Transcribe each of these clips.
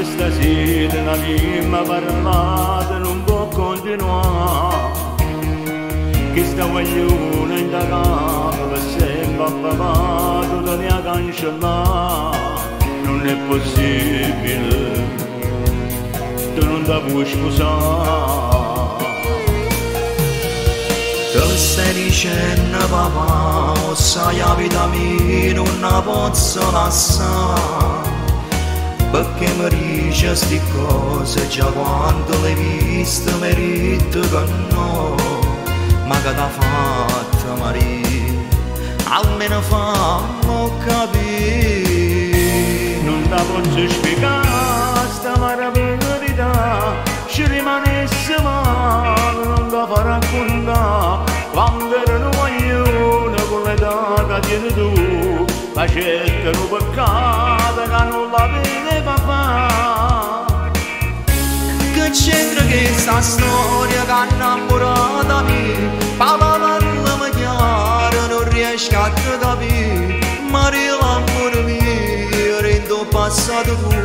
stasera la prima parlata non può continuare, che sta guaglione in da casa per sempre appapato da mia cancellare. Non è possibile, tu non ti puoi scusare. Che stai dicendo papà, o sai la vita mia non la posso lasciare, perché mi dice sti cose già quando l'hai viste merito che no, ma che t'ha fatto Maria, almeno fammi capire. Non ti posso spiegare sta verità, ci rimanesse male, non ti fa raccontare quando ero guaglione con l'età che tieni tu, facette un peccato che non la vedeva fare. Che c'entra che sta storia che ha innamorata mia, papà parlami chiaro, non riesco a capire, Maria l'amore mio, rendo passato tuo,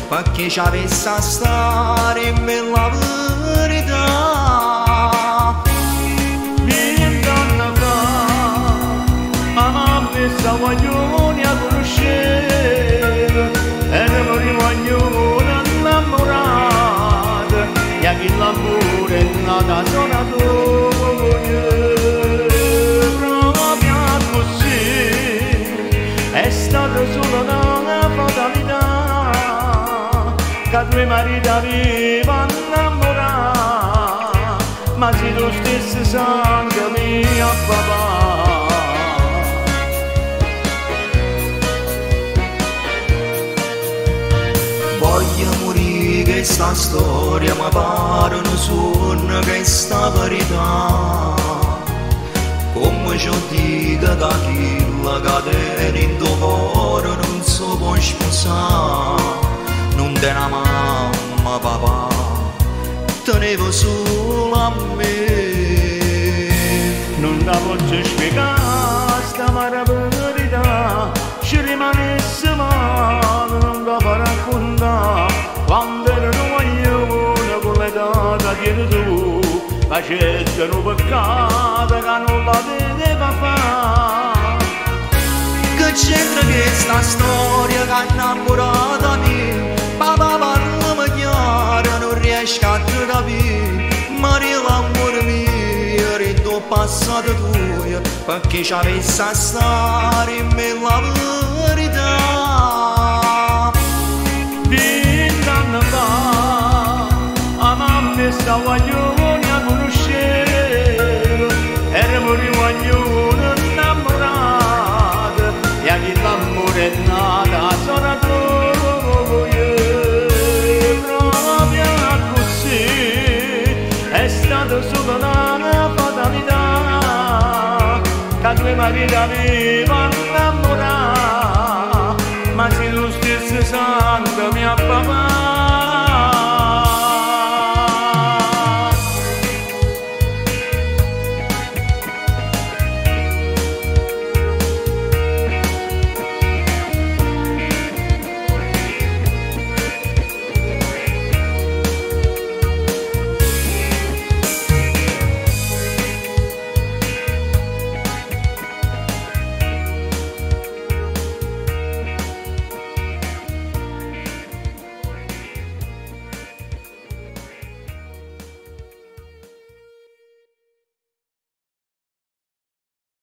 perché ci avesse a stare in me la verità. Vieni donna fa, mamma messa guaglione a conoscere, eravamo guaglione innamorati, e a chi l'amore è nata sola tu. Proprio così, è stata solo una fatalità, che due mariti avevano innamorato, ma sei lo stesso sangue mio papà. Voglio morire che sta storia mi pare un sogno che sta verità, come ci dico da chi la catena in tuo cuore non si può sposare, non te una mamma papà, tenevo solo a me. Non ti posso spiegare sta verità, ci rimanesse male, non ti fa raccontare quando ero guaglione con l'età che tieni tu, facette un peccato che non la vedeva fare. Che c'entra che sta storia che ha innamorata mia, papà parlami chiaro, non riesco a capire, Maria l'amore mio, rendo passato tuo, perché ci avesse a stare in me la verità. Vent'anni fa, a mamma sta guaglione a conoscere, eravamo guaglione innamorati, e a chi l'amore è nata sola tu. Proprio così, è stata solo una fatalità, che due mariti avevano innamorato, ma sei lo stesso sangue mio papà.